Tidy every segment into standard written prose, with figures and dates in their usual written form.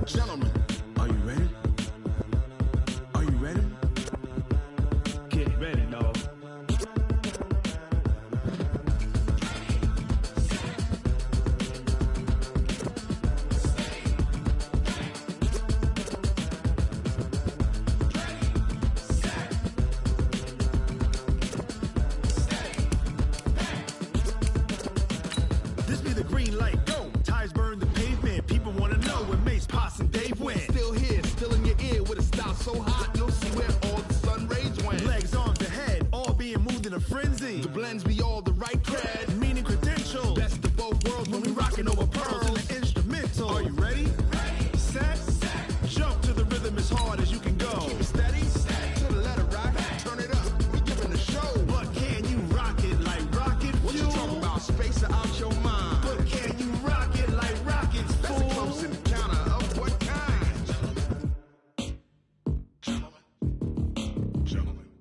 Gentlemen, are you ready? Are you ready? Get ready, dog. This be the green light, go. Tires burn the pavement. People want to know where Mace, Potts, and Dave went. Still here, still in your ear with a style so hot, you'll see where all the sun rays went. Legs, arms, and head, all being moved in a frenzy. The blends be all the right cred, meaning credentials. Best of both worlds when we rockin' over pearls in the instrumental. Are you ready? Set, jump to the rhythm as hard as you can go. Keep it steady, to the letter rock, turn it up, we giving the show. But can you rock it like rocket fuel? What you talking about, space or out your mind? But can you rock it like rockets, fool? That's a close encounter of what kind? Gentlemen.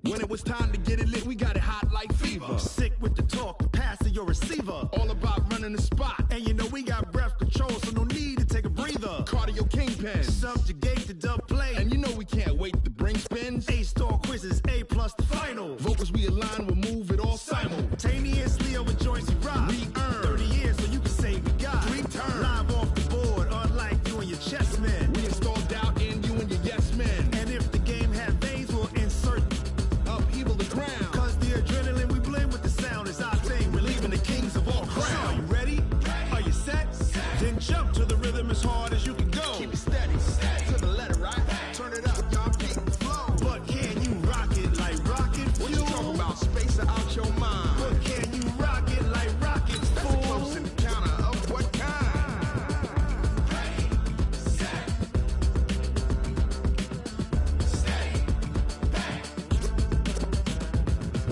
When it was time to get it lit, we got it hot like fever. Sick with the talk, the pass to your receiver. All about running the spot. And you know we got breath control, so no need to take a breather. Cardio kingpin, subjugate the dub play. And you know we can't wait to bring spins. A-star quizzes, A+ the final. Vocals we align, we'll move it all simultaneously over joints we rock. We earn 30 years, so you can say we got 3 turns. Live off the board, unlike you and your chess men. We install doubt in you and your yes men. And if the game had veins, we'll insert upheaval the ground. Cause the adrenaline we blend with the sound is our thing. We're leaving the kings of all crowns. So are you ready? Are you set? Then jump to the rhythm as hard as you can go. Keep it steady, to the letter right. Turn it up, y'all keep the flow. But can you rock it like rocket fuel? What you talking about, space or out your mind? But can you rock it like rockets, fool? That's a close encounter of what kind?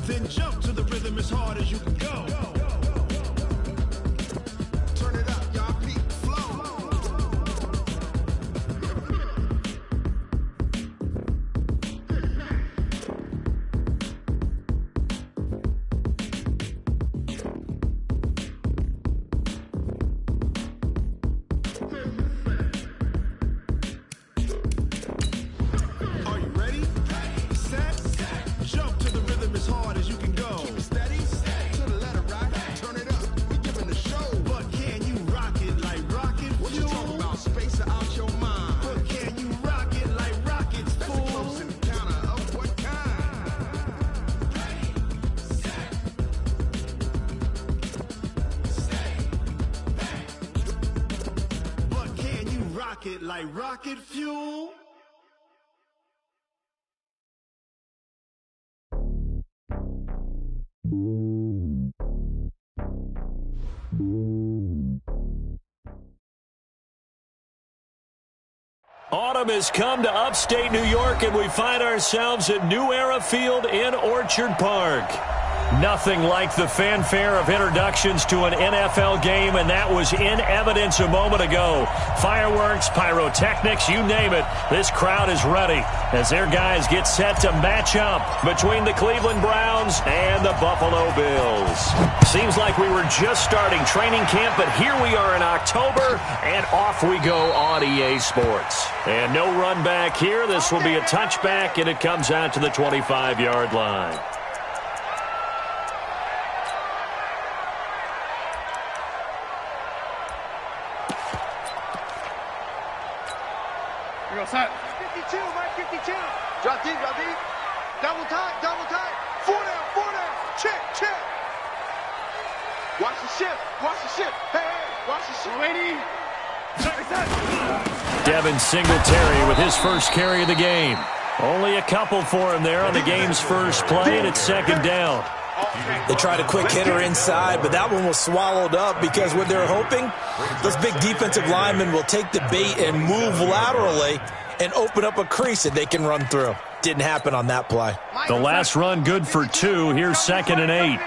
Then jump to the rhythm as hard as you can go. Turn it up, y'all keep the flow. Are you ready? Set, jump to the rhythm as hard as you can go. Keep it steady, to the letter rock, turn it up, we giving the show. But can you rock it like rocket fuel? What you talking about, space or out your mind? But can you rock it like rockets, fool? That's a close encounter of what kind? But can you rock it like rocket fuel? Autumn has come to upstate New York, and we find ourselves at New Era Field in Orchard Park. Nothing like the fanfare of introductions to an NFL game, and that was in evidence a moment ago. Fireworks, pyrotechnics, you name it. This crowd is ready as their guys get set to match up between the Cleveland Browns and the Buffalo Bills. Seems like we were just starting training camp, but here we are in October, and off we go on EA Sports. And no run back here. This will be a touchback, and it comes out to the 25-yard line. Here goes Hut. 52, Mike 52. Drop deep, drop deep. Double time, double time. 4 down. Check, check. Watch the shift, watch the shift. Hey, watch the shift. Lady. Devin Singletary with his first carry of the game. Only a couple for him there on the game's first play, and it's second down. They tried a quick hitter inside, but that one was swallowed up because what they're hoping, those big defensive linemen will take the bait and move laterally and open up a crease that they can run through. Didn't happen on that play. The last run good for 2. Here's 2nd and 8. Here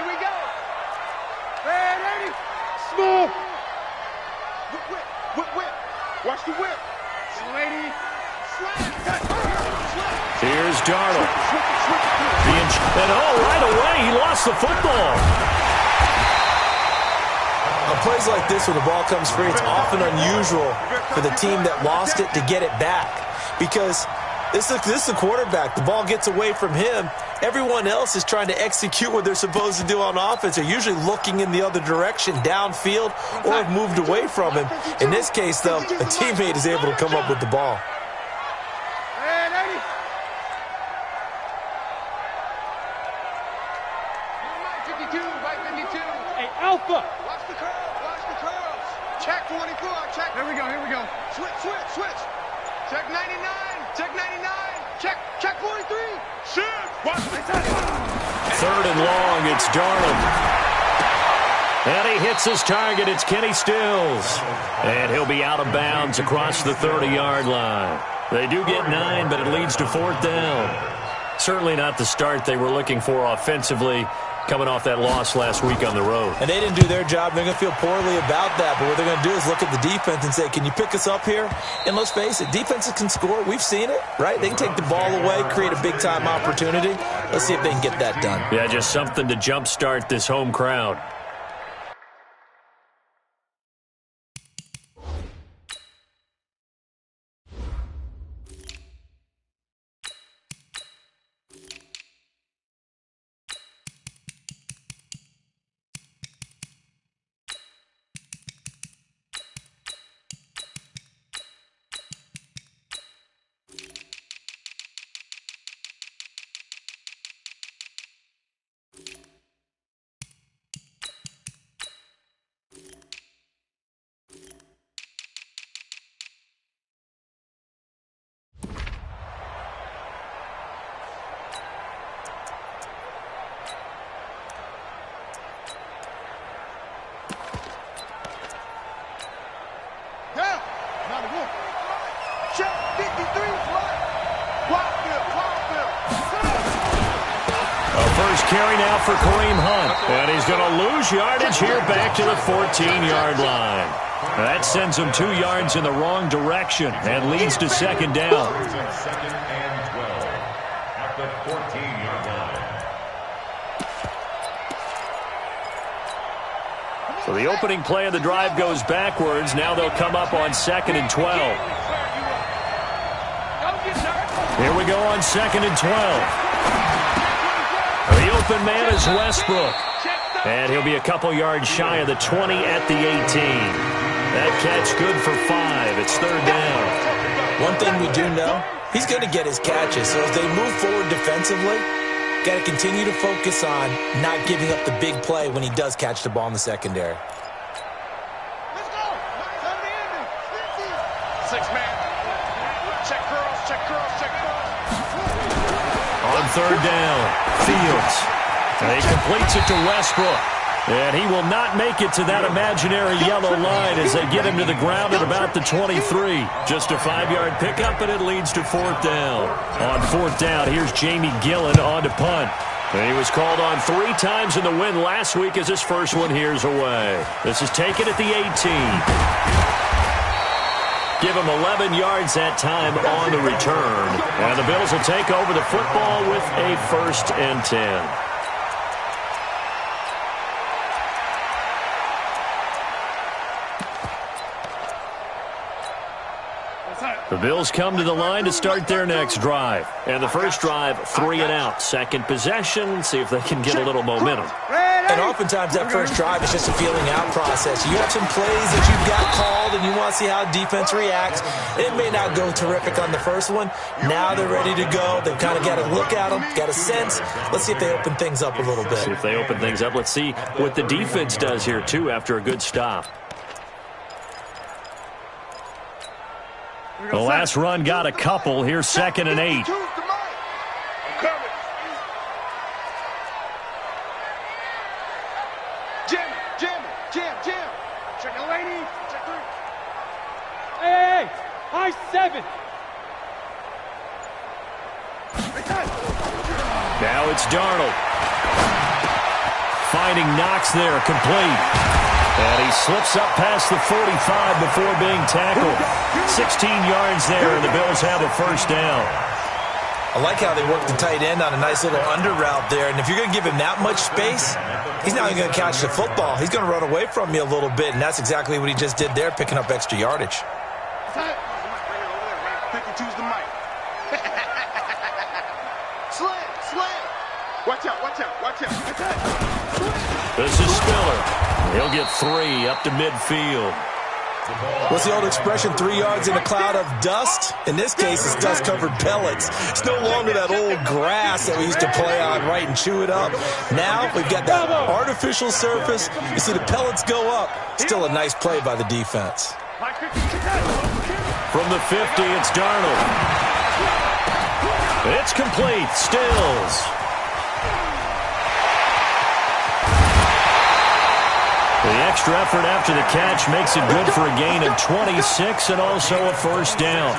we go. Ready? Smooth. Whip. Watch the whip. Lady. Here's Darnold. And right away, he lost the football. On plays like this, when the ball comes free, it's often unusual for the team that lost it to get it back. Because this is the quarterback. The ball gets away from him. Everyone else is trying to execute what they're supposed to do on offense. They're usually looking in the other direction, downfield, or have moved away from him. In this case, though, a teammate is able to come up with the ball. Alpha. Watch the curls. Check 24. Check. Here we go. Switch. Check 99. Check 43. Shoot. Watch. Third and long. It's Darnold. And he hits his target. It's Kenny Stills. And he'll be out of bounds across the 30-yard line. They do get 9, but it leads to 4th down. Certainly not the start they were looking for offensively, coming off that loss last week on the road. And they didn't do their job. They're going to feel poorly about that. But what they're going to do is look at the defense and say, can you pick us up here? And let's face it, defenses can score. We've seen it, right? They can take the ball away, create a big-time opportunity. Let's see if they can get that done. Yeah, just something to jumpstart this home crowd. Carry now for Kareem Hunt. And he's going to lose yardage here back to the 14-yard line. That sends him 2 yards in the wrong direction and leads to 2nd down. Second and 12 at the 14-yard line. So the opening play of the drive goes backwards. Now they'll come up on 2nd and 12. Here we go on 2nd and 12. The open man is Westbrook. And he'll be a couple yards shy of the 20 at the 18. That catch good for 5. It's 3rd down. One thing we do know, he's going to get his catches. So as they move forward defensively, got to continue to focus on not giving up the big play when he does catch the ball in the secondary. Let's go. 6-man. Check curls. On 3rd down, Fields. And he completes it to Westbrook. And he will not make it to that imaginary yellow line as they get him to the ground at about the 23. Just a 5-yard pickup, and it leads to 4th down. On 4th down, here's Jamie Gillen on to punt. And he was called on 3 times in the win last week as his first one here's away. This is taken at the 18. Give him 11 yards that time on the return. And the Bills will take over the football with a 1st and 10. The Bills come to the line to start their next drive. And the first drive, 3 and out. Second possession, see if they can get a little momentum. And oftentimes that first drive is just a feeling out process. You have some plays that you've got called and you want to see how defense reacts. It may not go terrific on the first one. Now they're ready to go. They've kind of got to look at them, got a sense. Let's see if they open things up a little bit. See if they open things up. Let's see what the defense does here, too, after a good stop. The last run got a couple. Here's 2nd and 8. Jim. Check the lady. Check 3. Hey, high 7. Now it's Darnold. Finding Knox there, complete. And he slips up past the 45 before being tackled. 16 yards there, and the Bills have a 1st down. I like how they work the tight end on a nice little under route there. And if you're going to give him that much space, he's not even going to catch the football. He's going to run away from you a little bit, and that's exactly what he just did there, picking up extra yardage. 52's the mic. Slam. Watch out. This is Spiller. He'll get 3 up to midfield. What's the old expression, 3 yards in a cloud of dust? In this case, it's dust-covered pellets. It's no longer that old grass that we used to play on, right, and chew it up. Now we've got that artificial surface. You see the pellets go up. Still a nice play by the defense. From the 50, it's Darnold. It's complete. Stills. The extra effort after the catch makes it good for a gain of 26 and also a first down.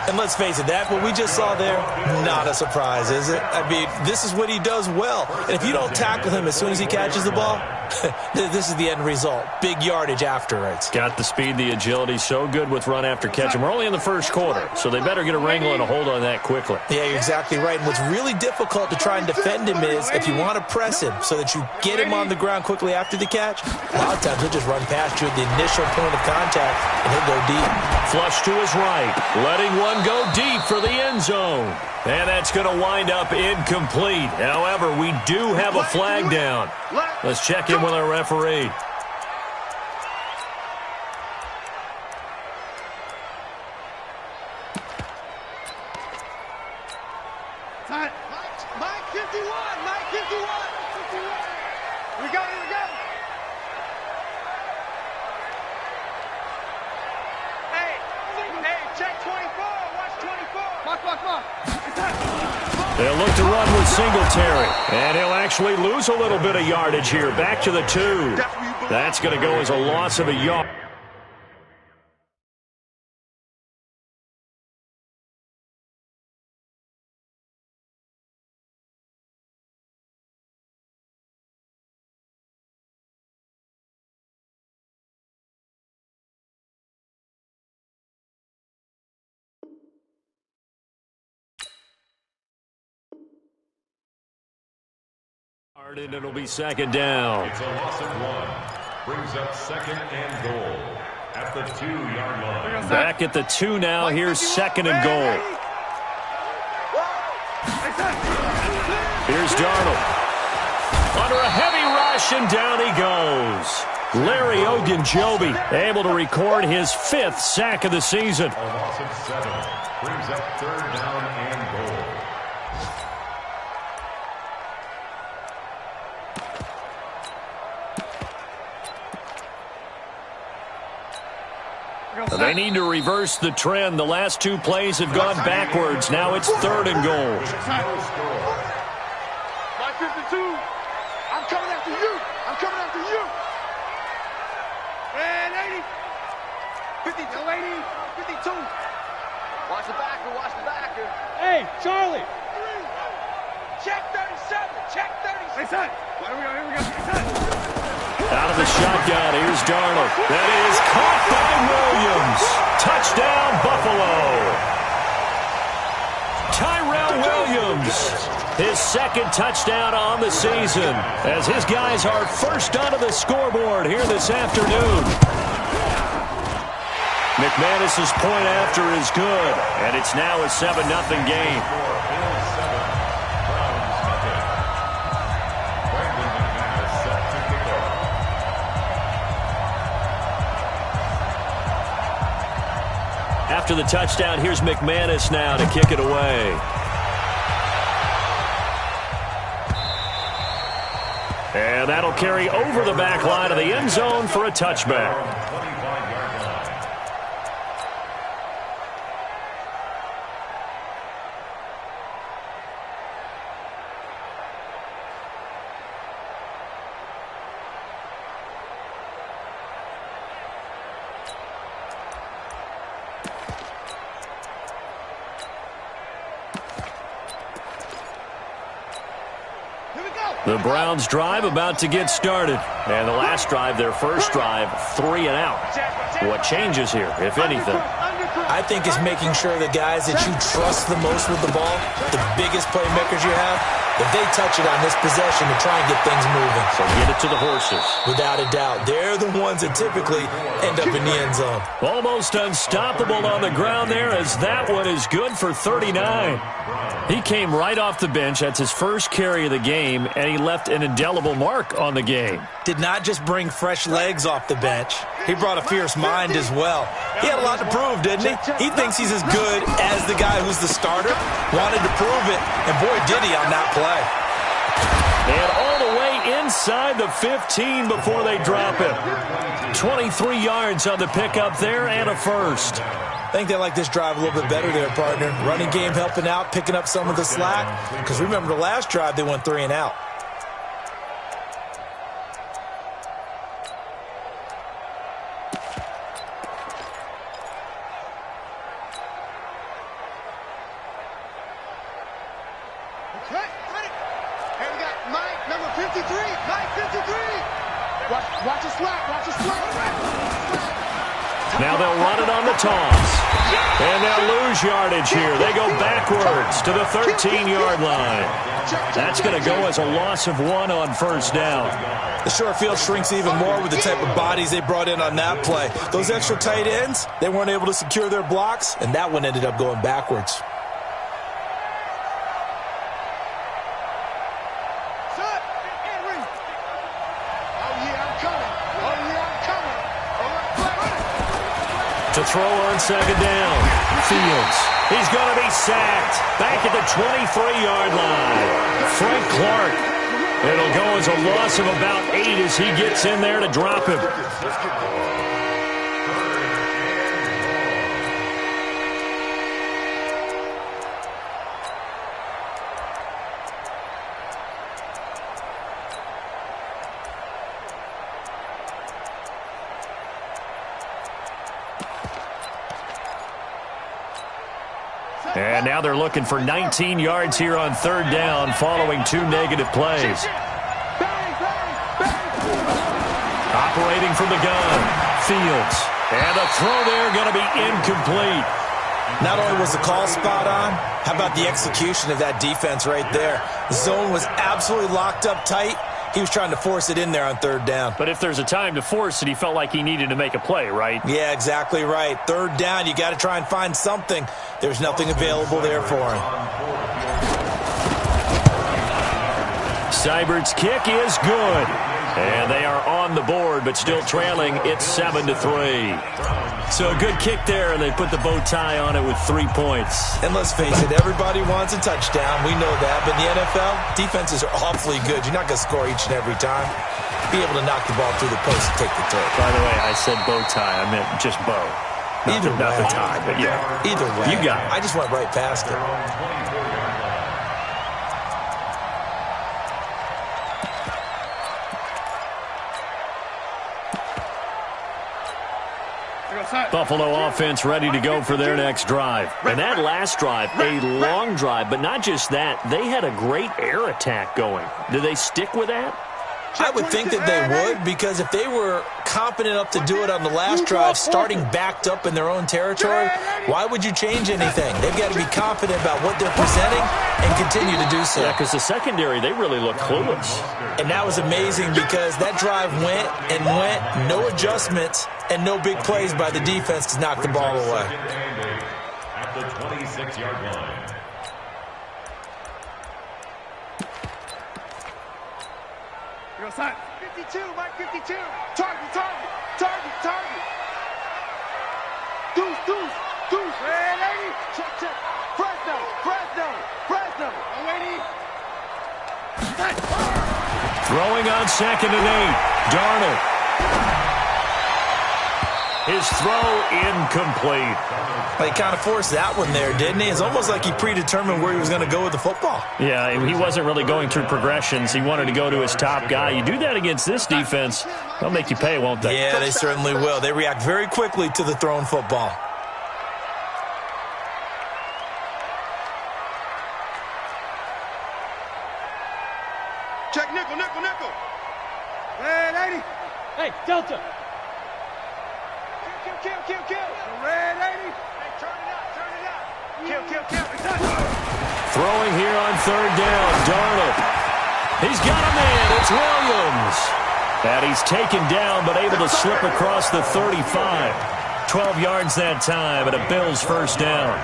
And let's face it, what we just saw there, not a surprise, is it? I mean, this is what he does well. And if you don't tackle him as soon as he catches the ball, this is the end result. Big yardage afterwards. Got the speed, the agility, so good with run after catch. And we're only in the first quarter, so they better get a wrangle and a hold on that quickly. Yeah, you're exactly right. And what's really difficult to try and defend him is if you want to press him so that you get him on the ground quickly after the catch, a lot of times he'll just run past you at the initial point of contact, and he'll go deep. Flush to his right, letting one go deep for the end zone. And that's going to wind up incomplete. However, we do have a flag down. Let's check in with our referee. Mike 51. We go. Hey, check 24. Watch 24. Mark. They'll look to run with Singletary. And he'll actually lose a little bit of yardage here. Back to the 2. That's going to go as a loss of a yard. And it'll be second down. It's a loss of 1. Brings up second and goal at the 2-yard line. Back at the 2 now. Here's second and goal. Here's Darnold. Under a heavy rush, and down he goes. Larry Ogunjobi able to record his 5th sack of the season. A loss of 7. Brings up 3rd down and goal. They need to reverse the trend. The last 2 plays have gone backwards. Now it's 3rd and goal. My 52. I'm coming after you. Man, 80. 50, 52. Watch the backer. Hey, Charlie. Check 37. Hey, son. Here we go. Out of the shotgun, here's Darnold. That is caught by Williams. Touchdown, Buffalo. Tyrell Williams, his 2nd touchdown on the season, as his guys are first onto the scoreboard here this afternoon. McManus's point after is good, and it's now a 7-0 game. After the touchdown, here's McManus now to kick it away. And that'll carry over the back line of the end zone for a touchback. The Browns drive about to get started. And the last drive, their first drive, 3 and out. What changes here, if anything? I think is making sure the guys that you trust the most with the ball, the biggest playmakers you have, if they touch it on this possession to try and get things moving. So get it to the horses. Without a doubt. They're the ones that typically end up in the end zone. Almost unstoppable on the ground there, as that one is good for 39. He came right off the bench. That's his first carry of the game, and he left an indelible mark on the game. Did not just bring fresh legs off the bench. He brought a fierce mind as well. He had a lot to prove, didn't he? He thinks he's as good as the guy who's the starter. Wanted to prove it, and boy, did he on that play. And all the way inside the 15 before they drop him. 23 yards on the pickup there and a first. I think they like this drive a little bit better there, partner. Running game helping out, picking up some of the slack. Because remember, the last drive, they went 3 and out. Watch the slack, watch the slack. Now they'll run it on the toss. And they'll lose yardage here. They go backwards to the 13-yard line. That's going to go as a loss of 1 on first down. The short field shrinks even more with the type of bodies they brought in on that play. Those extra tight ends, they weren't able to secure their blocks, and that one ended up going backwards. To throw on second down. Fields. He's going to be sacked. Back at the 23-yard line. Frank Clark. It'll go as a loss of about 8 as he gets in there to drop him. And now they're looking for 19 yards here on third down following 2 negative plays. Operating from the gun, Fields. And the throw there going to be incomplete. Not only was the call spot on, how about the execution of that defense right there? The zone was absolutely locked up tight. He was trying to force it in there on third down. But if there's a time to force it, he felt like he needed to make a play, right? Yeah, exactly right. Third down, you got to try and find something. There's nothing available there for him. Seibert's kick is good. And they are on the board, but still trailing. It's 7-3. So a good kick there, and they put the bow tie on it with 3 points. And let's face it, everybody wants a touchdown. We know that. But in the NFL, defenses are awfully good. You're not going to score each and every time. Be able to knock the ball through the post and take the throw. By the way, I said bow tie. I meant just bow. Not the tie, but yeah. Either way. You got it. I just went right past it. Buffalo offense ready to go for their next drive. And that last drive, a long drive, but not just that. They had a great air attack going. Do they stick with that? I would think that they would, because if they were competent enough to do it on the last drive, starting backed up in their own territory, why would you change anything? They've got to be confident about what they're presenting and continue to do so. Yeah, because the secondary, they really look clueless. And that was amazing because that drive went and went, no adjustments and no big plays by the defense to knock the ball away. At the 26-yard line. Go side. 52, Mike 52. Target, target, target, target. Deuce, deuce, deuce. Red lady. Check, check. Fresno, Fresno, Fresno. Lady. Throwing on 2nd and 8. Darnold. His throw incomplete. He kind of forced that one there, didn't he? It's almost like he predetermined where he was going to go with the football. Yeah, he wasn't really going through progressions. He wanted to go to his top guy. You do that against this defense, they'll make you pay, won't they? Yeah, they certainly will. They react very quickly to the thrown football. Check nickel, nickel, nickel. Red lady. Hey, Delta. Kill, kill, kill, kill. Red lady. Throwing here on third down, Darnold. He's got a man. It's Williams. And he's taken down but able to slip across the 35. 12 yards that time and a Bills first down.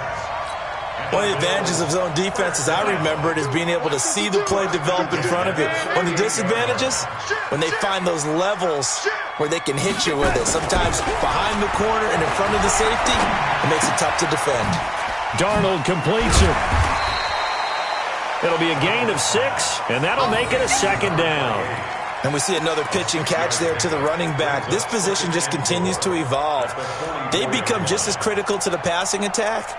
One of the advantages of zone defense, as I remember it, is being able to see the play develop in front of you. One of the disadvantages, when they find those levels where they can hit you with it. Sometimes behind the corner and in front of the safety, it makes it tough to defend. Darnold completes it. It'll be a gain of 6, and that'll make it a second down. And we see another pitch and catch there to the running back. This position just continues to evolve. They become just as critical to the passing attack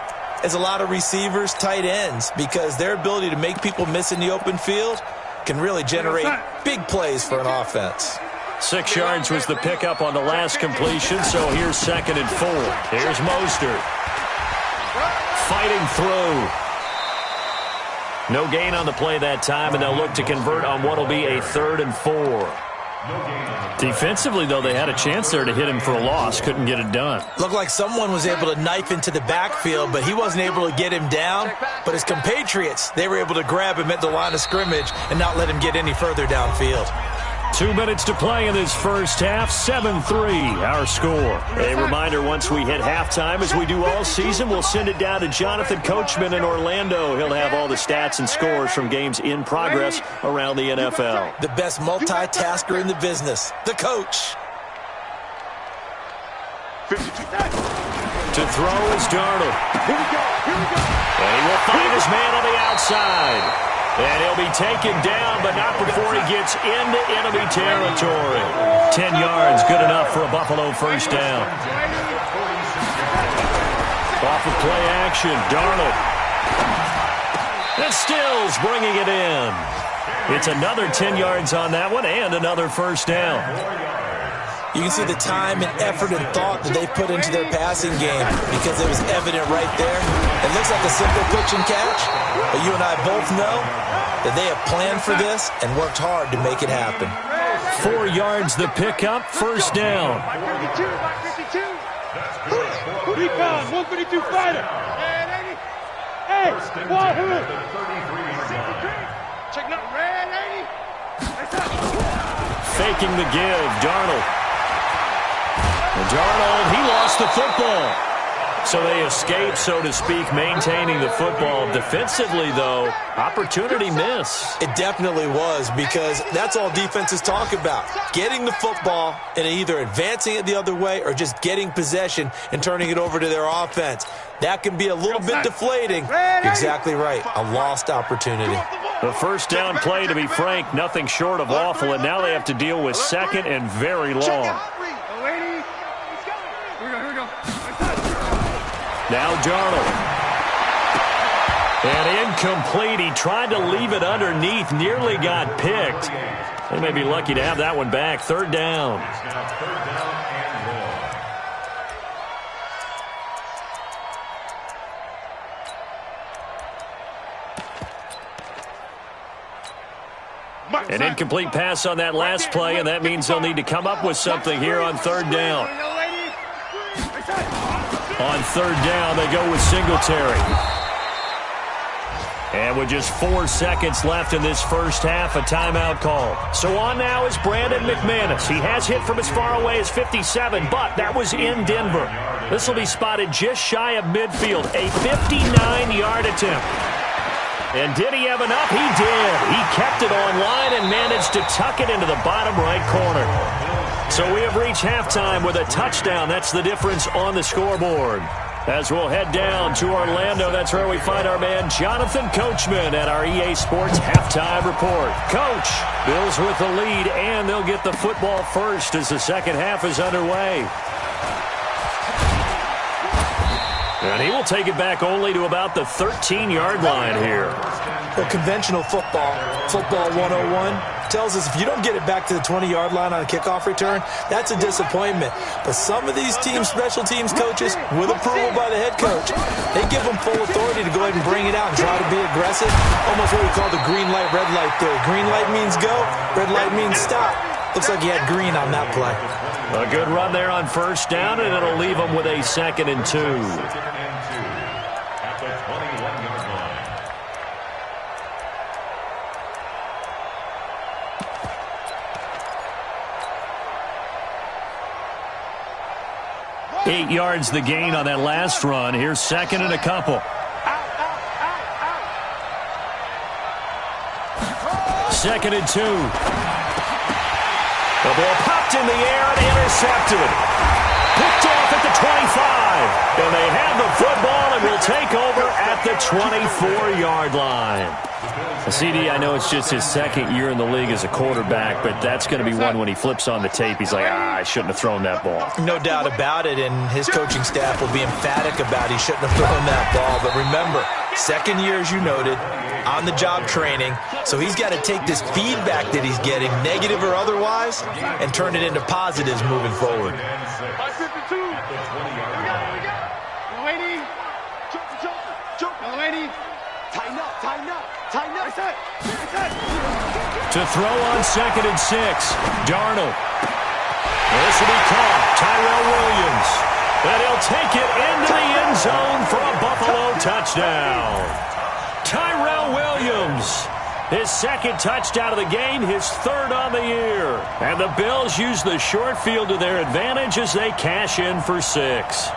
as a lot of receivers, tight ends, because their ability to make people miss in the open field can really generate big plays for an offense. 6 yards was the pickup on the last completion, so here's 2nd and 4. Here's Mostert. Fighting through. No gain on the play that time, and they'll look to convert on what will be a 3rd and 4. Defensively, though, they had a chance there to hit him for a loss. Couldn't get it done. Looked like someone was able to knife into the backfield, but he wasn't able to get him down. But his compatriots, they were able to grab him at the line of scrimmage and not let him get any further downfield. 2 minutes to play in this first half. 7-3, our score. A reminder, once we hit halftime, as we do all season, we'll send it down to Jonathan Coachman in Orlando. He'll have all the stats and scores from games in progress around the NFL. The best multitasker in the business, the coach. To throw is Darnold. And he will find his man on the outside. And he'll be taken down, but not before he gets into enemy territory. 10 yards, good enough for a Buffalo first down. Off of play action, Darnold. And Stills bringing it in. It's another 10 yards on that one and another first down. You can see the time and effort and thought that they put into their passing game because it was evident right there. It looks like a simple pitch and catch, but you and I both know that they have planned for this and worked hard to make it happen. 4 yards the pickup, first down. Rebound, 132 fighter. Hey, Wahoo! Check out red 80. Faking the give, Darnold. And Darnold, he lost the football. So they escape, so to speak, maintaining the football. Defensively, though, opportunity miss. It definitely was, because that's all defenses talk about. Getting the football and either advancing it the other way or just getting possession and turning it over to their offense. That can be a little bit deflating. You're exactly right. A lost opportunity. The first down play, to be frank, nothing short of awful, and now they have to deal with 2nd and very long. Now Darnold. And incomplete. He tried to leave it underneath. Nearly got picked. They may be lucky to have that one back. 3rd down. An incomplete pass on that last play, and that means they'll need to come up with something here on 3rd down. On 3rd down, they go with Singletary. And with just 4 seconds left in this first half, a timeout call. So on now is Brandon McManus. He has hit from as far away as 57, but that was in Denver. This will be spotted just shy of midfield, a 59-yard attempt. And did he have enough? He did. He kept it on line and managed to tuck it into the bottom right corner. So we have reached halftime with a touchdown. That's the difference on the scoreboard. As we'll head down to Orlando, that's where we find our man Jonathan Coachman at our EA Sports Halftime Report. Coach, Bills with the lead, and they'll get the football first as the second half is underway. And he will take it back only to about the 13-yard line here. Well, conventional football 101, tells us if you don't get it back to the 20-yard line on a kickoff return, that's a disappointment. But some of these teams, special teams coaches, with approval by the head coach, they give them full authority to go ahead and bring it out and try to be aggressive. Almost what we call the green light, red light theory. Green light means go, red light means stop. Looks like he had green on that play. A good run there on first down, and it'll leave them with a 2nd and 2. 8 yards the gain on that last run. Here's second and a couple. Second and 2. The ball popped in the air and intercepted. Picked off at the 25. And they have the football and will take over at the 24-yard line. CD, I know it's just his second year in the league as a quarterback, but that's going to be one when he flips on the tape. He's like, I shouldn't have thrown that ball. No doubt about it, and his coaching staff will be emphatic about he shouldn't have thrown that ball. But remember, second year, as you noted, on-the-job training, so he's got to take this feedback that he's getting, negative or otherwise, and turn it into positives moving forward. To throw on second and 6, Darnold. This will be caught. Tyrell Williams. And he'll take it into the end zone for a Buffalo touchdown. Tyrell Williams, his second touchdown of the game, his third on the year. And the Bills use the short field to their advantage as they cash in for 6.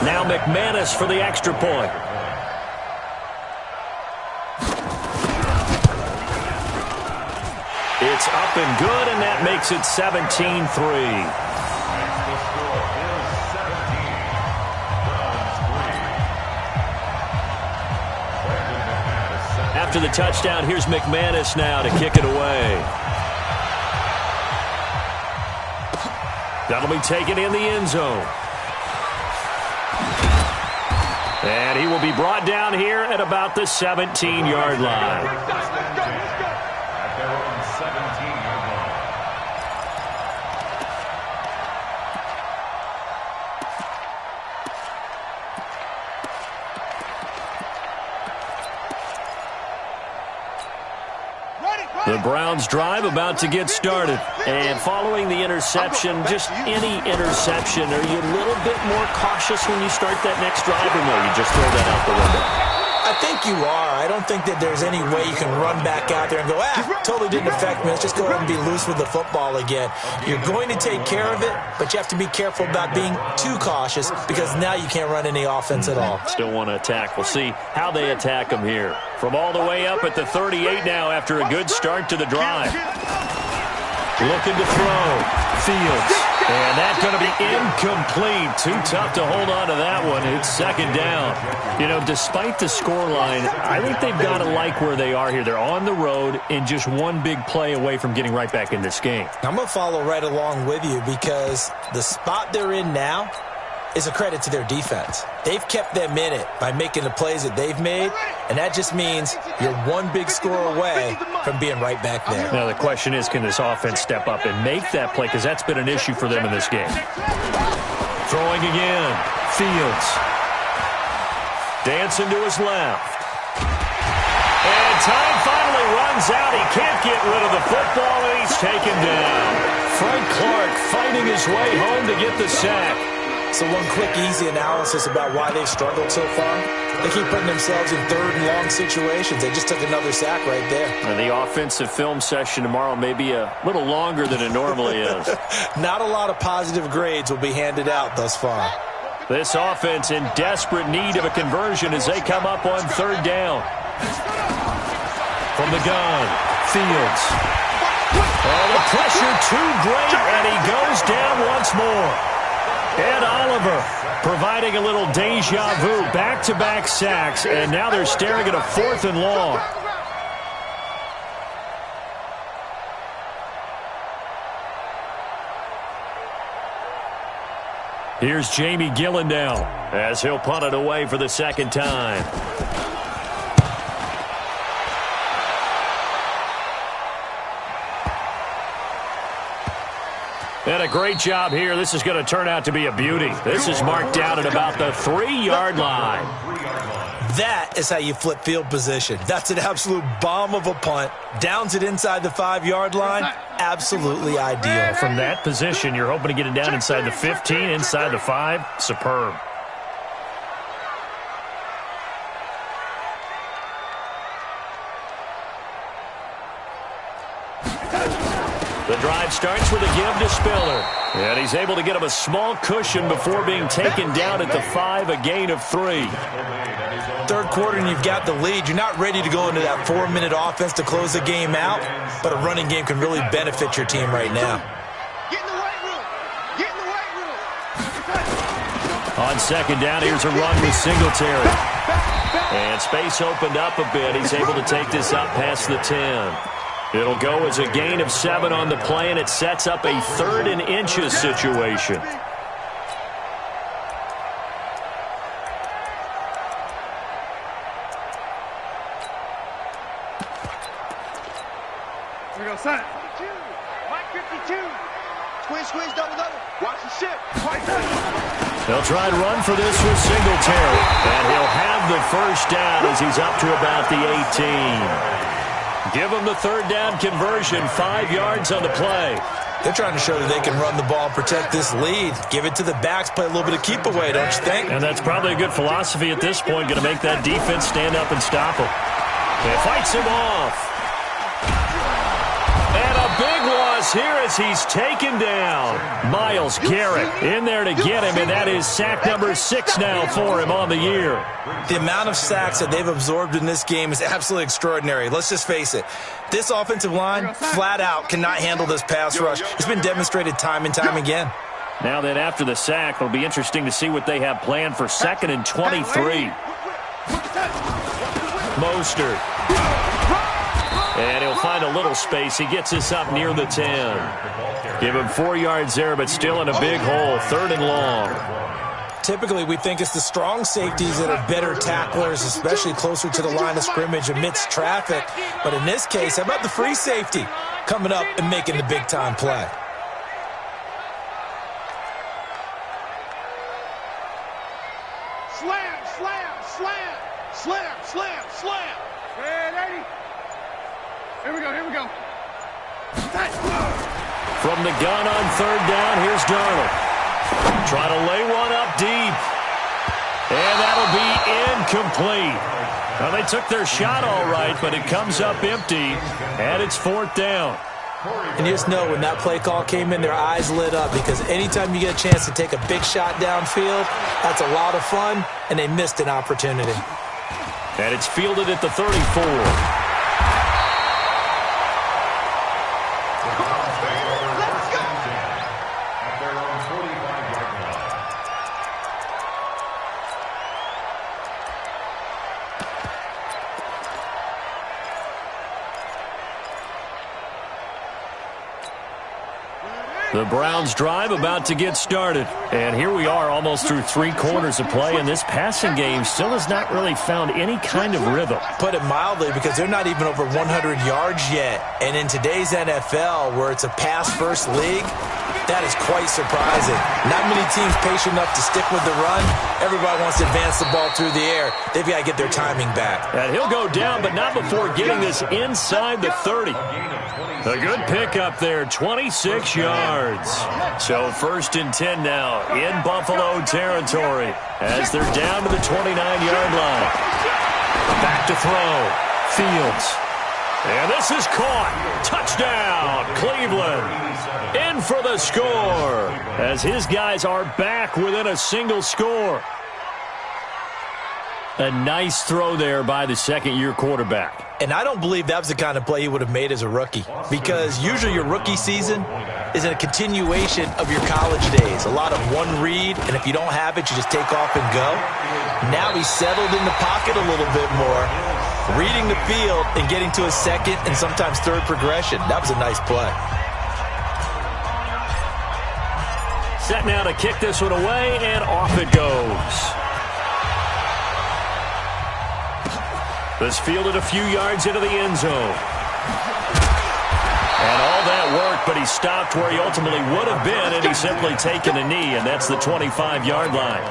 Now McManus for the extra point. It's up and good, and that makes it 17-3. After the touchdown, here's McManus now to kick it away. That'll be taken in the end zone. And he will be brought down here at about the 17-yard line. At their own 17-yard line. The Browns drive about to get started. And following the interception, just any interception, are you a little bit more cautious when you start that next drive, or no, you just throw that out the window? I think you are. I don't think that there's any way you can run back out there and go, totally didn't affect me. Let's just go ahead and be loose with the football again. You're going to take care of it, but you have to be careful about being too cautious because now you can't run any offense at all. Still want to attack. We'll see how they attack them here. From all the way up at the 38 now after a good start to the drive. Looking to throw. Fields. And that's going to be incomplete. Too tough to hold on to that one. It's second down. You know, despite the scoreline, I think they've got to like where they are here. They're on the road and just one big play away from getting right back in this game. I'm going to follow right along with you because the spot they're in now is a credit to their defense. They've kept them in it by making the plays that they've made, and that just means you're one big score away from being right back there. Now the question is, can this offense step up and make that play? Because that's been an issue for them in this game. Throwing again. Fields. Dancing to his left. And time finally runs out. He can't get rid of the football, and he's taken down. Frank Clark fighting his way home to get the sack. So one quick, easy analysis about why they've struggled so far. They keep putting themselves in third and long situations. They just took another sack right there. And the offensive film session tomorrow may be a little longer than it normally is. Not a lot of positive grades will be handed out thus far. This offense in desperate need of a conversion as they come up on third down. From the gun, Fields. Oh, the pressure too great, and he goes down once more. Ed Oliver providing a little deja vu, back-to-back sacks, and now they're staring at a 4th and long. Here's Jamie Gillandale as he'll punt it away for the second time. And a great job here. This is going to turn out to be a beauty. This is marked down at about the 3-yard line. That is how you flip field position. That's an absolute bomb of a punt. Downs it inside the 5-yard line. Absolutely ideal. From that position, you're hoping to get it down inside the 15, inside the 5. Superb. The drive starts with a give to Spiller. And he's able to get him a small cushion before being taken down at the 5, a gain of 3. Third quarter and you've got the lead. You're not ready to go into that 4-minute offense to close the game out, but a running game can really benefit your team right now. Get in the weight room. Get in the weight room. On second down, here's a run with Singletary. And space opened up a bit. He's able to take this up past the 10. It'll go as a gain of 7 on the play, and it sets up a 3rd and inches situation. Here we go, son. 52. Mike 52. Squeeze, double. Watch the ship. They'll try and run for this with Singletary. And he'll have the first down as he's up to about the 18. Give him the 3rd down conversion, 5 yards on the play. They're trying to show that they can run the ball and protect this lead. Give it to the backs, play a little bit of keep away, don't you think? And that's probably a good philosophy at this point, going to make that defense stand up and stop him. It fights him off. And a big loss here as he's taken down. Myles Garrett in there to get him, and that is sack number 6 now for him on the year. The amount of sacks that they've absorbed in this game is absolutely extraordinary. Let's just face it. This offensive line, flat out, cannot handle this pass rush. It's been demonstrated time and time again. Now that after the sack, it'll be interesting to see what they have planned for 2nd and 23. Mostert. And he'll find a little space. He gets this up near the 10. Give him 4 yards there, but still in a big hole. 3rd and long. Typically, we think it's the strong safeties that are better tacklers, especially closer to the line of scrimmage amidst traffic. But in this case, how about the free safety coming up and making the big-time play? Slam. Ready? Here we go. From the gun on 3rd down, here's Darnold. Try to lay one up deep. And that'll be incomplete. Well, they took their shot all right, but it comes up empty, and it's 4th down. And you just know when that play call came in, their eyes lit up, because anytime you get a chance to take a big shot downfield, that's a lot of fun, and they missed an opportunity. And it's fielded at the 34. The Browns drive about to get started. And here we are almost through 3 quarters of play, and this passing game still has not really found any kind of rhythm. Put it mildly, because they're not even over 100 yards yet. And in today's NFL, where it's a pass-first league, that is quite surprising. Not many teams patient enough to stick with the run. Everybody wants to advance the ball through the air. They've got to get their timing back. And he'll go down, but not before getting this inside the 30. A good pickup there, 26 yards. So 1st and 10 now in Buffalo territory as they're down to the 29-yard line. Back to throw. Fields. And this is caught. Touchdown, Cleveland. In for the score as his guys are back within a single score. A nice throw there by the 2nd-year quarterback. And I don't believe that was the kind of play he would have made as a rookie, because usually your rookie season is a continuation of your college days. A lot of one read, and if you don't have it, you just take off and go. Now he's settled in the pocket a little bit more, reading the field and getting to a 2nd and sometimes 3rd progression. That was a nice play. Set now to kick this one away, and off it goes. This fielded a few yards into the end zone. And all that work, but he stopped where he ultimately would have been, and he's simply taken a knee, and that's the 25-yard line.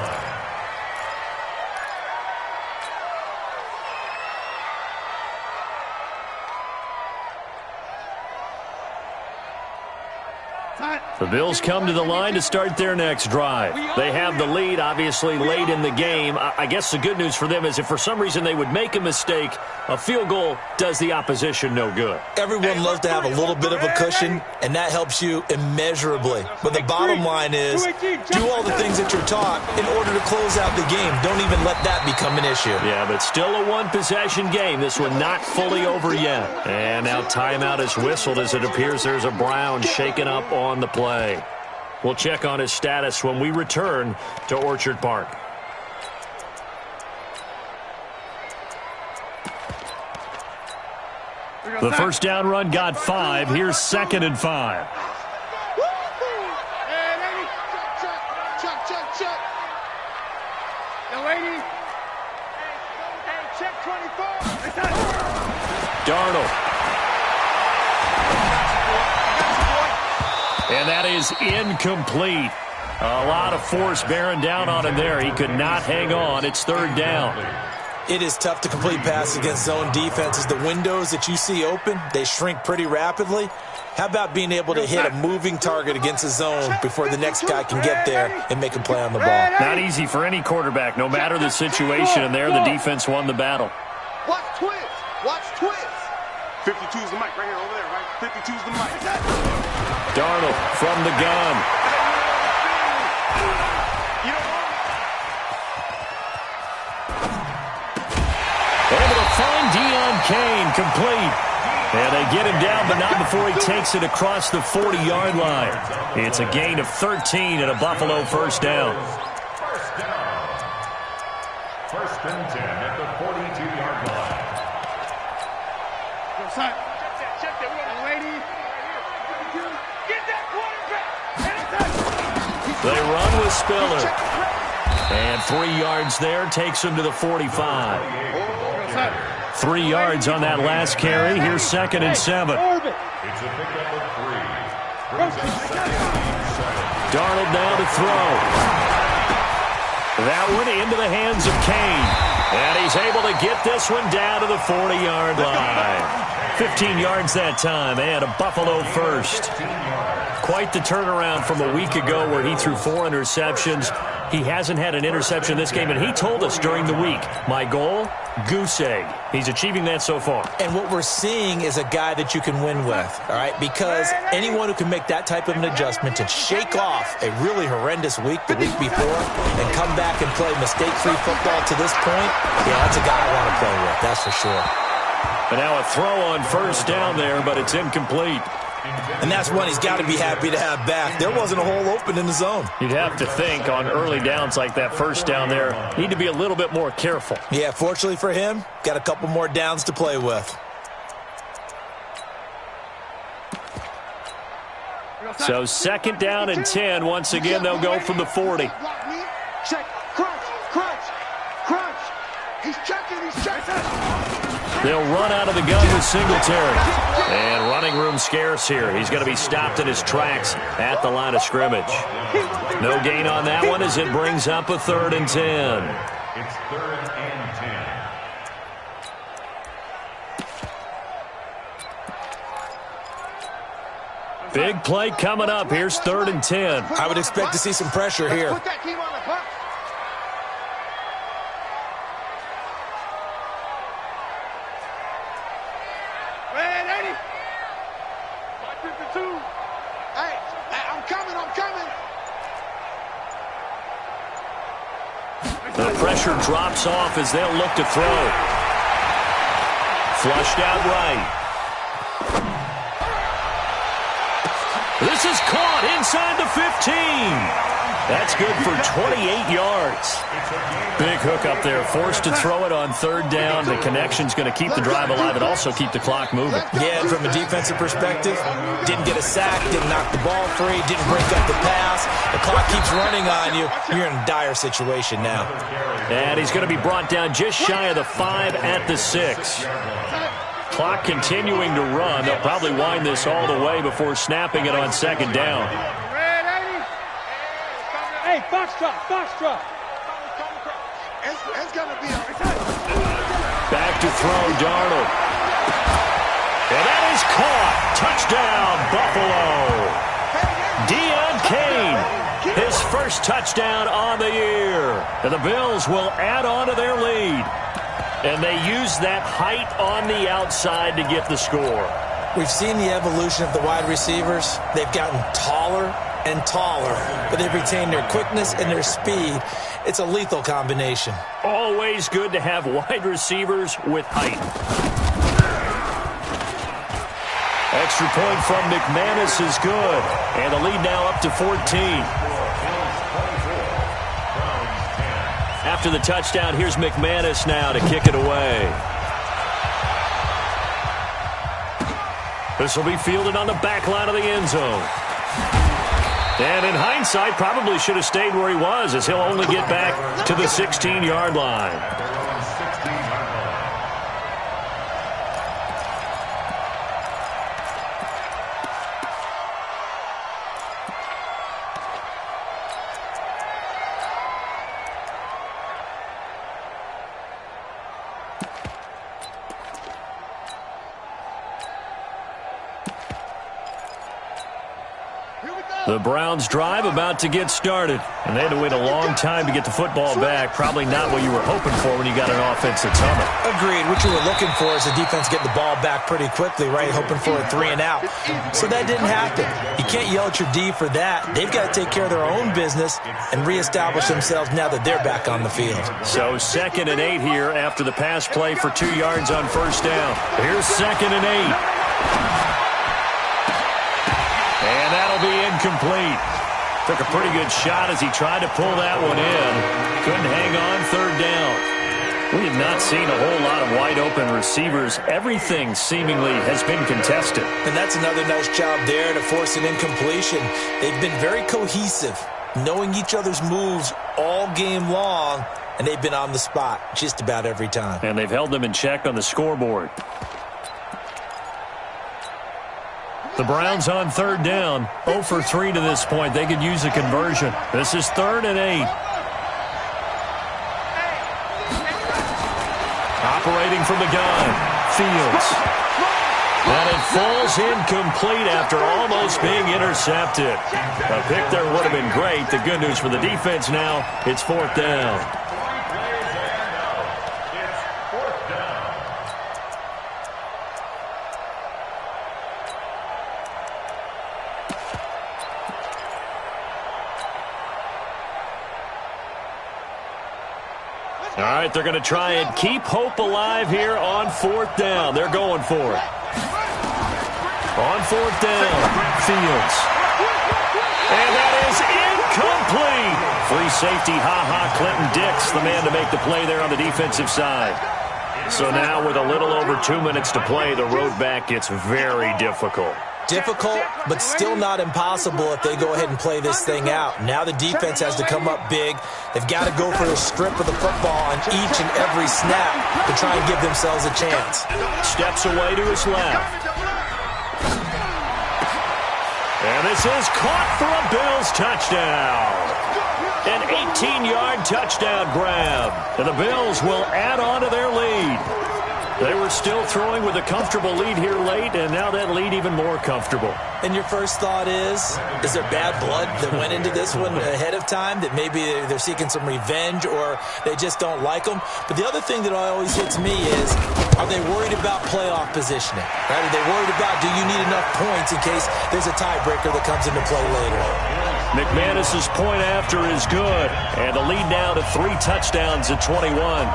The Bills come to the line to start their next drive. They have the lead, obviously, late in the game. I guess the good news for them is if for some reason they would make a mistake, a field goal does the opposition no good. Everyone loves to have a little bit of a cushion, and that helps you immeasurably. But the bottom line is do all the things that you're taught in order to close out the game. Don't even let that become an issue. Yeah, but still a one-possession game. This one not fully over yet. And now timeout is whistled as it appears there's a Brown shaken up on the play. We'll check on his status when we return to Orchard Park. The first down run got 5. Here's 2nd and 5. Check. Yo, lady. Check 24. Darnold. And that is incomplete. A lot of force bearing down on him there. He could not hang on. It's 3rd down. It is tough to complete passes against zone defenses. The windows that you see open, they shrink pretty rapidly. How about being able to hit a moving target against a zone before the next guy can get there and make a play on the ball? Not easy for any quarterback, no matter the situation. And there, the defense won the battle. Watch twist. 52's the mic right here, over there, right? 52's the mic. Darnold from the gun. Able to find Deion Kane, complete. And they get him down, but not before he takes it across the 40-yard line. It's a gain of 13 and a Buffalo first down. First and 10 at the 42-yard line. Check that. Lady. Get that quarterback. They run with Spiller. And 3 yards there takes him to the 45. 3 yards on that last carry. Here's 2nd and 7. It's a pickup of 3. Darnold now to throw. That one into the hands of Kane. And he's able to get this one down to the 40-yard line. 15 yards that time, and a Buffalo first. Quite the turnaround from a week ago where he threw 4 interceptions. He hasn't had an interception this game, and he told us during the week, my goal, goose egg. He's achieving that so far. And what we're seeing is a guy that you can win with, all right? Because anyone who can make that type of an adjustment and shake off a really horrendous week the week before and come back and play mistake-free football to this point, yeah, that's a guy I want to play with, that's for sure. And now a throw on first down there, but it's incomplete. And that's one he's got to be happy to have back. There wasn't a hole open in the zone. You'd have to think on early downs like that first down there, need to be a little bit more careful. Yeah, fortunately for him, got a couple more downs to play with. So 2nd down and 10. Once again, they'll go from the 40. Check, crunch. He's checking. They'll run out of the gun with Singletary. And running room scarce here. He's going to be stopped in his tracks at the line of scrimmage. No gain on that one as it brings up a 3rd and 10. It's 3rd and 10. Big play coming up. Here's 3rd and 10. I would expect to see some pressure here. Put that team on the box. The pressure drops off as they'll look to throw. Flushed out right. This is caught inside the 15. That's good for 28 yards. Big hook up there. Forced to throw it on 3rd down. The connection's going to keep the drive alive and also keep the clock moving. Yeah, and from a defensive perspective, didn't get a sack, didn't knock the ball free, didn't break up the pass. The clock keeps running on you. You're in a dire situation now. And he's going to be brought down just shy of the 5 at the 6. Clock continuing to run. They'll probably wind this all the way before snapping it on 2nd down. Hey, foxtrot. It's going to be Back to throw, Darnold. And that is caught. Touchdown, Buffalo. first touchdown on the year. And the Bills will add on to their lead. And they use that height on the outside to get the score. We've seen the evolution of the wide receivers. They've gotten taller and taller, but they've retained their quickness and their speed. It's a lethal combination. Always good to have wide receivers with height. Extra point from McManus is good. And the lead now up to 14. After the touchdown, here's McManus now to kick it away. This will be fielded on the back line of the end zone. And in hindsight, probably should have stayed where he was, as he'll only get back to the 16-yard line. The Browns drive about to get started. And they had to wait a long time to get the football back. Probably not what you were hoping for when you got an offense that's humming. Agreed. What you were looking for is the defense get the ball back pretty quickly, right? Hoping for a 3 and out. So that didn't happen. You can't yell at your D for that. They've got to take care of their own business and reestablish themselves now that they're back on the field. So 2nd and 8 here after the pass play for 2 yards on first down. Here's 2nd and 8. And that'll be incomplete. Took a pretty good shot as he tried to pull that one in. Couldn't hang on 3rd down. We have not seen a whole lot of wide open receivers. Everything seemingly has been contested. And that's another nice job there to force an incompletion. They've been very cohesive, knowing each other's moves all game long, and they've been on the spot just about every time. And they've held them in check on the scoreboard. The Browns on 3rd down, 0 for 3 to this point. They could use a conversion. This is 3rd and 8. Operating from the gun, Fields. And it falls incomplete after almost being intercepted. A pick there would have been great. The good news for the defense now, it's 4th down. All right, they're going to try and keep hope alive here on 4th down. They're going for it. On 4th down, Fields. And that is incomplete. Free safety, Clinton Dix, the man to make the play there on the defensive side. So now with a little over 2 minutes to play, the road back gets very difficult. Difficult, but still not impossible if they go ahead and play this thing out. Now the defense has to come up big. They've got to go for a strip of the football on each and every snap to try and give themselves a chance. Steps away to his left. And this is caught for a Bills touchdown. An 18-yard touchdown grab. And the Bills will add on to their lead. They were still throwing with a comfortable lead here late, and now that lead even more comfortable. And your first thought is there bad blood that went into this one ahead of time, that maybe they're seeking some revenge or they just don't like them? But the other thing that always hits me is, are they worried about playoff positioning? Right? Are they worried about, do you need enough points in case there's a tiebreaker that comes into play later? McManus's point after is good, and the lead now to 3 touchdowns at 21.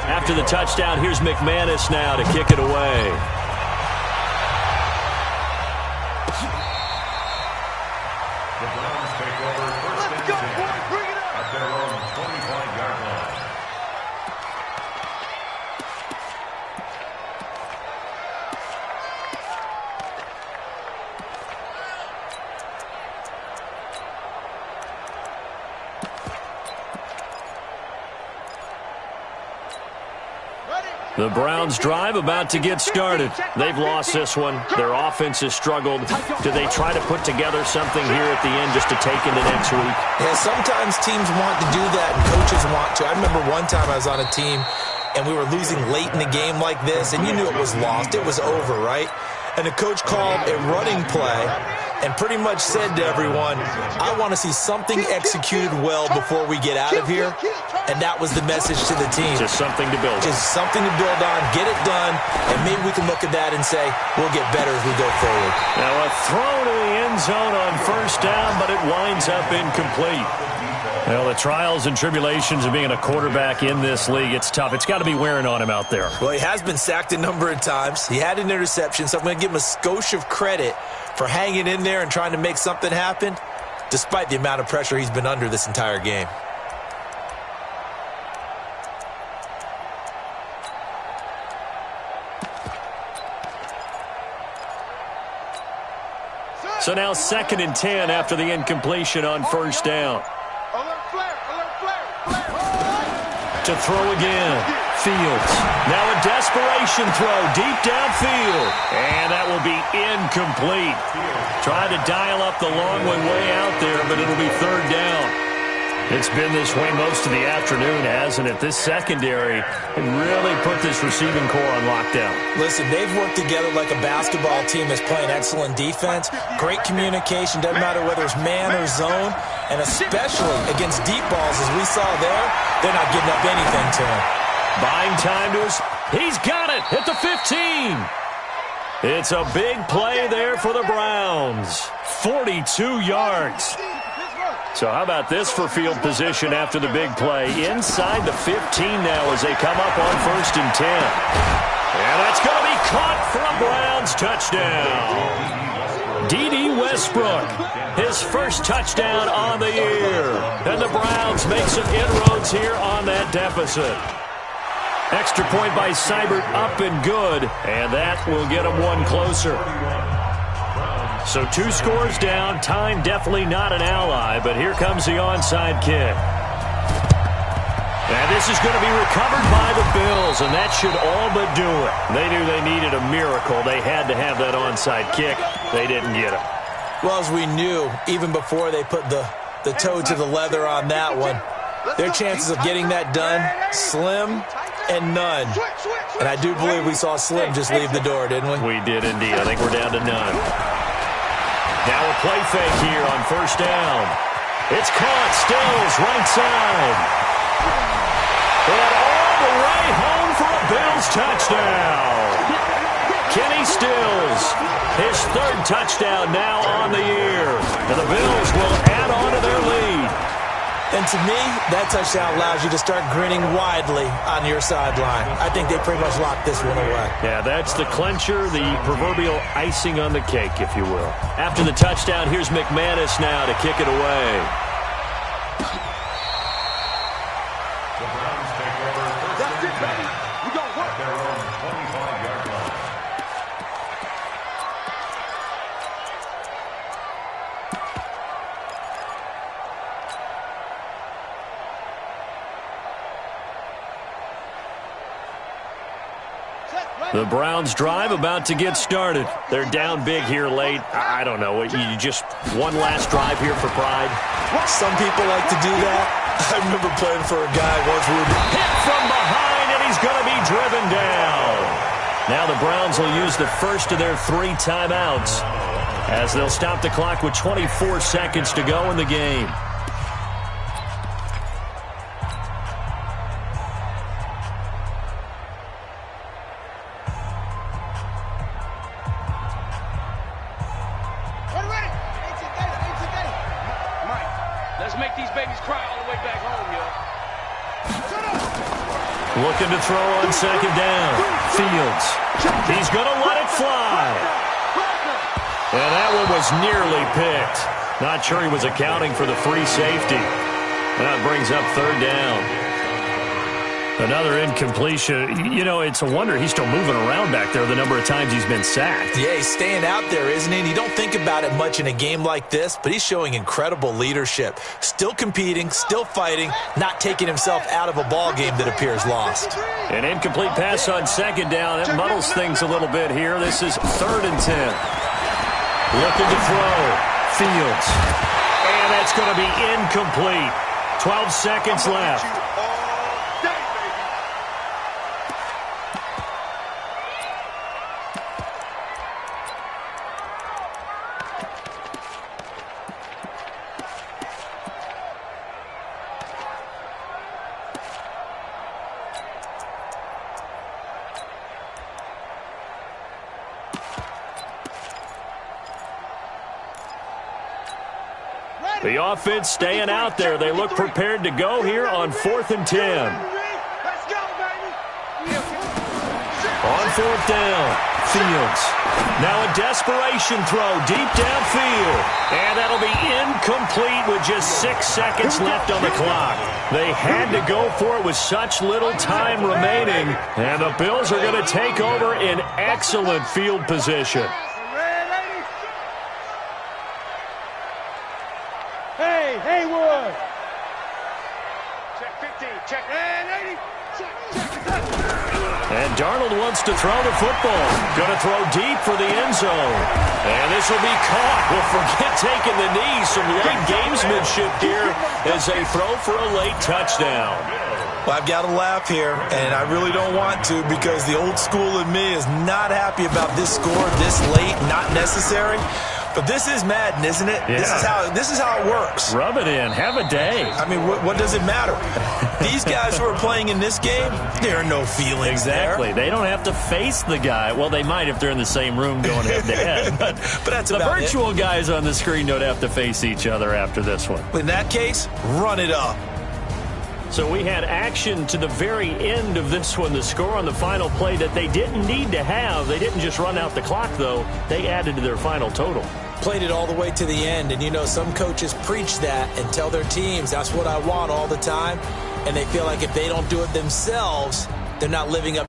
After the touchdown, here's McManus now to kick it away. The Browns take over 1st and 10 at their own 25-yard line. The Browns drive about to get started. They've lost this one. Their offense has struggled. Do they try to put together something here at the end just to take into next week? Yeah, sometimes teams want to do that and coaches want to. I remember one time I was on a team and we were losing late in the game like this, and you knew it was lost. It was over, right? And the coach called a running play and pretty much said to everyone, I want to see something executed well before we get out of here. And that was the message to the team. Just something to build on. Just something to build on, get it done, and maybe we can look at that and say, we'll get better as we go forward. Now a throw to the end zone on first down, but it winds up incomplete. Well, the trials and tribulations of being a quarterback in this league, it's tough. It's got to be wearing on him out there. Well, he has been sacked a number of times. He had an interception, so I'm going to give him a skosh of credit for hanging in there and trying to make something happen, despite the amount of pressure he's been under this entire game. So now 2nd and 10 after the incompletion on first down. To throw again, Fields. Now a desperation throw deep downfield. And that will be incomplete. Trying to dial up the long way out there, but it'll be 3rd down. It's been this way most of the afternoon, hasn't it? This secondary really put this receiving core on lockdown. Listen, they've worked together like a basketball team that's playing excellent defense. Great communication, doesn't matter whether it's man or zone. And especially against deep balls, as we saw there, they're not giving up anything to him. Buying time to us. He's got it at the 15. It's a big play there for the Browns. 42 yards. So how about this for field position after the big play? Inside the 15 now as they come up on 1st and 10. And that's going to be caught for a Browns touchdown. D.D. Westbrook, his first touchdown on the year. And the Browns make some inroads here on that deficit. Extra point by Seibert, up and good. And that will get them one closer. So 2 scores down. Time definitely not an ally, but here comes the onside kick. And this is going to be recovered by the Bills, and that should all but do it. They knew they needed a miracle. They had to have that onside kick. They didn't get it. Well, as we knew, even before they put the toe to the leather on that one, their chances of getting that done, slim and none. And I do believe we saw Slim just leave the door, didn't we? We did indeed. I think we're down to none. Now a play fake here on first down. It's caught. Stills, right side. And all the way home for a Bills touchdown. Kenny Stills, his 3rd touchdown now on the year. And the Bills will add on to their lead. And to me, that touchdown allows you to start grinning widely on your sideline. I think they pretty much locked this one away. Yeah, that's the clincher, the proverbial icing on the cake, if you will. After the touchdown, here's McManus now to kick it away. The Browns take over 1st and 10 at their own 25-yard line. The Browns drive about to get started. They're down big here late. I don't know. You just one last drive here for pride? Some people like to do that. I remember playing for a guy once who would hit from behind, and he's going to be driven down. Now the Browns will use the first of their 3 timeouts as they'll stop the clock with 24 seconds to go in the game. Looking to throw on 2nd down. Fields. He's going to let it fly. And that one was nearly picked. Not sure he was accounting for the free safety. That brings up 3rd down. Another incompletion. You know, it's a wonder he's still moving around back there the number of times he's been sacked. Yeah, he's staying out there, isn't he? And you don't think about it much in a game like this, but he's showing incredible leadership. Still competing, still fighting, not taking himself out of a ball game that appears lost. An incomplete pass on 2nd down. That muddles things a little bit here. This is 3rd and 10. Looking to throw. Fields. And that's going to be incomplete. 12 seconds left. The offense staying out there. They look prepared to go here on 4th and 10. Let's go, baby. On 4th down, Fields. Now a desperation throw deep downfield. And that'll be incomplete with just 6 seconds left on the clock. They had to go for it with such little time remaining. And the Bills are going to take over in excellent field position. Hey, Haywood. Check 15. Check. Hey, 80. And Darnold wants to throw the football. Going to throw deep for the end zone. And this will be caught. Well, forget taking the knee. Some late gamesmanship here as they throw for a late touchdown. Well, I've got to laugh here, and I really don't want to because the old school in me is not happy about this score this late, not necessary. But this is Madden, isn't it? Yeah. This is how it works. Rub it in. Have a day. I mean, what does it matter? These guys who are playing in this game, there are no feelings Exactly. there. They don't have to face the guy. Well, they might if they're in the same room going head-to-head. But that's the about virtual guys on the screen don't have to face each other after this one. In that case, run it up. So we had action to the very end of this one. The score on the final play that they didn't need to have. They didn't just run out the clock, though. They added to their final total. Played it all the way to the end, and you know some coaches preach that and tell their teams that's what I want all the time, and they feel like if they don't do it themselves, they're not living up